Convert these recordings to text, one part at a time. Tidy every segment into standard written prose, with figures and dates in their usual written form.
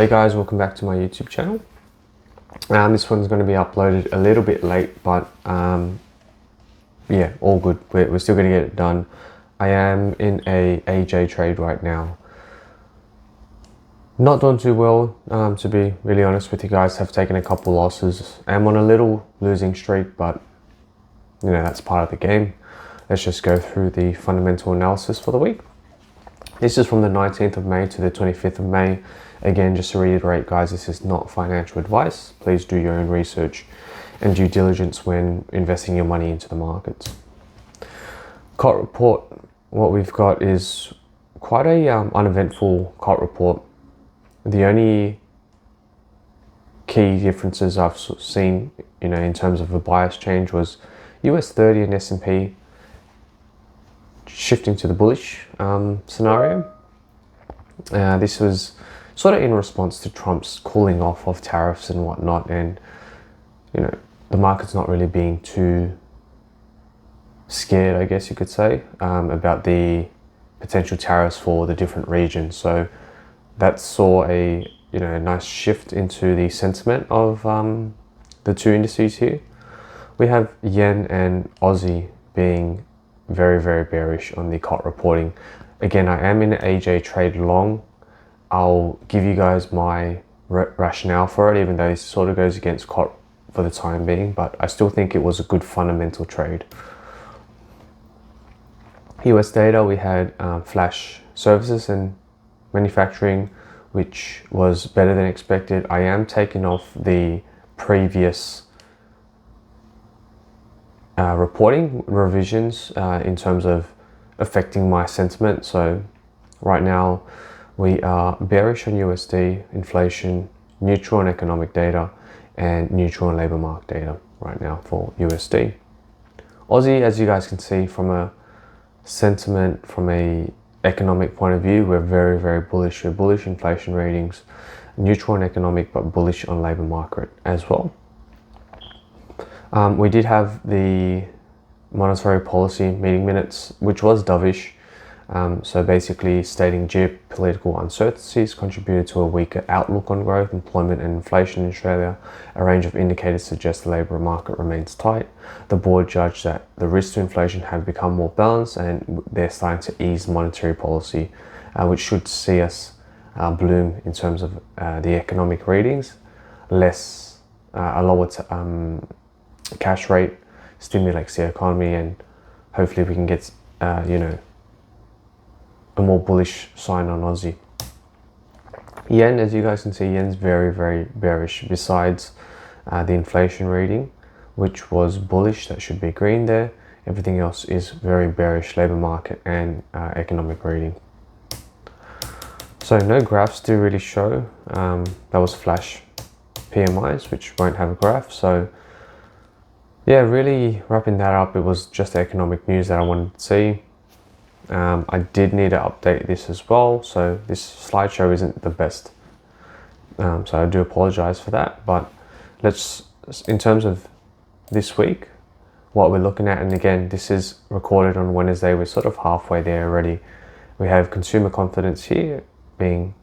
Hey guys, welcome back to my YouTube channel. This one's going to be uploaded a little bit late, but yeah, all good. We're still going to get it done. I am in a AJ trade right now. Not doing too well, to be really honest with you guys. Have taken a couple losses. I'm on a little losing streak, but you know, that's part of the game. Let's just go through the fundamental analysis for the week. This is from the 19th of May to the 25th of May. Again, just to reiterate, guys, this is not financial advice. Please do your own research and due diligence when investing your money into the markets. COT report, what we've got is quite a uneventful COT report. The only key differences I've seen, you know, in terms of a bias change was US 30 and S&P shifting to the bullish scenario. This was sort of in response to Trump's cooling off of tariffs and whatnot, and you know, the market's not really being too scared, I guess you could say, about the potential tariffs for the different regions. So that saw a a nice shift into the sentiment of the two indices here. We have yen and Aussie being very bearish on the COT reporting. Again, I am in an AJ trade long. I'll give you guys my rationale for it, even though this sort of goes against COT for the time being, but I still think it was a good fundamental trade. US data, we had flash services and manufacturing, which was better than expected. I am taking off the previous reporting revisions in terms of affecting my sentiment. So right now we are bearish on USD, inflation, neutral on economic data, and neutral on labor market data right now for USD. Aussie, as you guys can see, from a sentiment, from a economic point of view, we're very bullish. We're bullish inflation readings, neutral on economic, but bullish on labor market as well. We did have the monetary policy meeting minutes, which was dovish. So basically stating geopolitical uncertainties contributed to a weaker outlook on growth, employment and inflation in Australia. A range of indicators suggest the labour market remains tight. The board judged that the risks to inflation have become more balanced and they're starting to ease monetary policy, which should see us bloom in terms of the economic readings. A lower cash rate stimulates the economy, and hopefully we can get a more bullish sign on Aussie. Yen, as you guys can see, yen's very bearish. Besides the inflation reading, which was bullish, that should be green there. Everything else is very bearish, labor market and economic reading. So no graphs do really show. That was flash PMIs, which won't have a graph. So yeah, really wrapping that up, it was just the economic news that I wanted to see. I did need to update this as well, so this slideshow isn't the best. So I do apologize for that, but let's, in terms of this week, what we're looking at, and again, this is recorded on Wednesday, we're sort of halfway there already. We have consumer confidence here being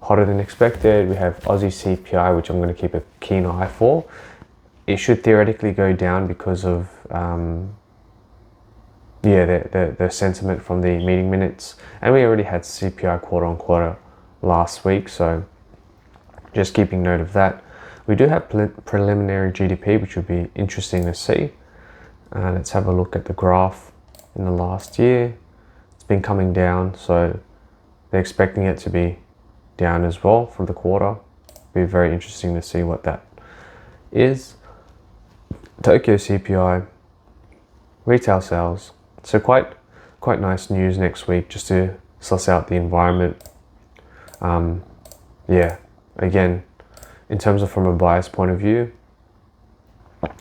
hotter than expected. We have Aussie CPI, which I'm going to keep a keen eye for. It should theoretically go down because of the sentiment from the meeting minutes, and we already had CPI quarter on quarter last week, so just keeping note of that. We do have preliminary GDP, which would be interesting to see. Let's have a look at the graph in the last year. It's been coming down, so they're expecting it to be down as well for the quarter. Be very interesting to see what that is. Tokyo CPI, retail sales. So quite nice news next week, just to suss out the environment. Yeah, again, in terms of from a bias point of view,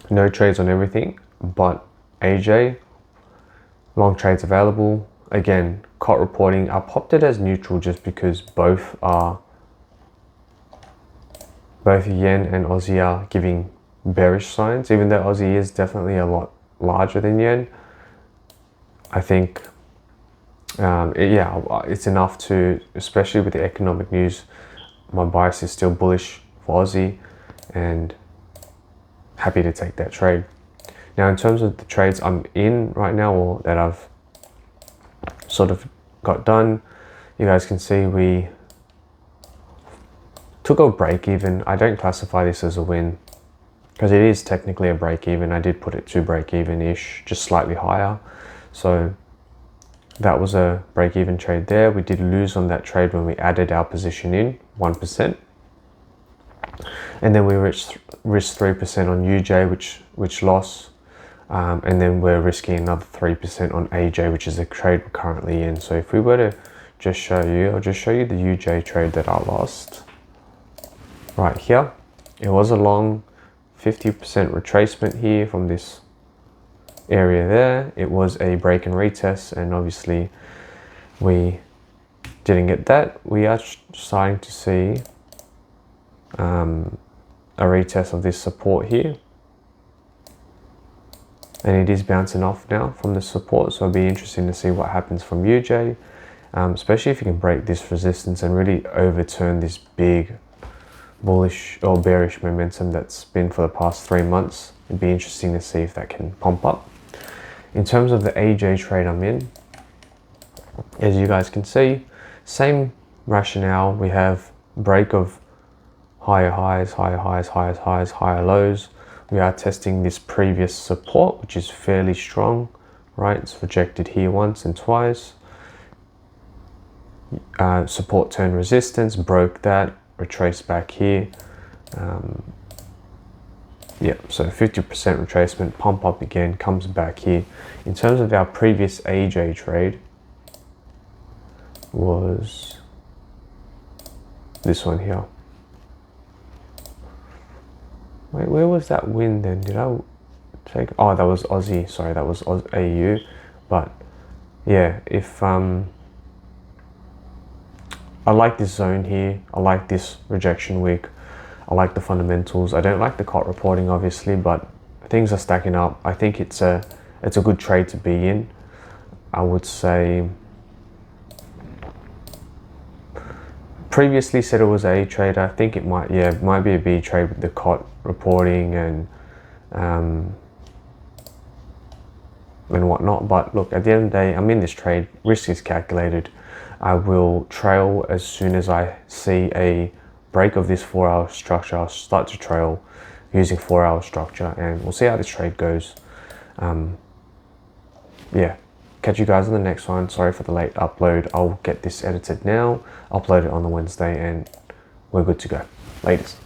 no trades on everything, but AJ, long trades available. Again, COT reporting, I popped it as neutral just because both yen and Aussie are giving bearish signs, even though Aussie is definitely a lot larger than yen. I think it's enough to, especially with the economic news, my bias is still bullish for Aussie, and happy to take that trade. Now, in terms of the trades I'm in right now, or that I've sort of got done, you guys can see we took a break even. I don't classify this as a win because it is technically a break even. I did put it to break even-ish, just slightly higher. So that was a break even trade there. We did lose on that trade when we added our position in 1%. And then we risked 3% on UJ, which lost. And then we're risking another 3% on AJ, which is a trade we're currently in. So if we were to just show you, I'll just show you the UJ trade that I lost. Right here, it was a long 50% retracement here from this area there. It was a break and retest, and obviously we didn't get that. We are starting to see a retest of this support here, and it is bouncing off now from the support, so it'll be interesting to see what happens from UJ, especially if you can break this resistance and really overturn this big bullish or bearish momentum that's been for the past 3 months. It'd be interesting to see if that can pump up. In terms of the AJ trade I'm in, as you guys can see, same rationale. We have break of higher highs, higher highs, higher highs, higher lows. We are testing this previous support, which is fairly strong, right? It's rejected here once and twice. Support turned resistance, broke that, retraced back here. Yeah, so 50% retracement, pump up again, comes back here. In terms of our previous AJ trade, was this one here. Wait, where was that win then? Did I take? Oh, that was Aussie. Sorry, that was AU. But yeah, if I like this zone here. I like this rejection wick. I like the fundamentals. I don't like the COT reporting, obviously, but things are stacking up. I think it's a good trade to be in. I would say previously said it was a trade. I think it might be a B trade with the COT reporting and whatnot. But look, at the end of the day, I'm in this trade. Risk is calculated. I will trail as soon as I see a break of this 4-hour structure. I'll start to trail using 4-hour structure, and we'll see how this trade goes. Yeah, catch you guys on the next one. Sorry for the late upload. I'll get this edited now, upload it on the Wednesday, and we're good to go. Latest.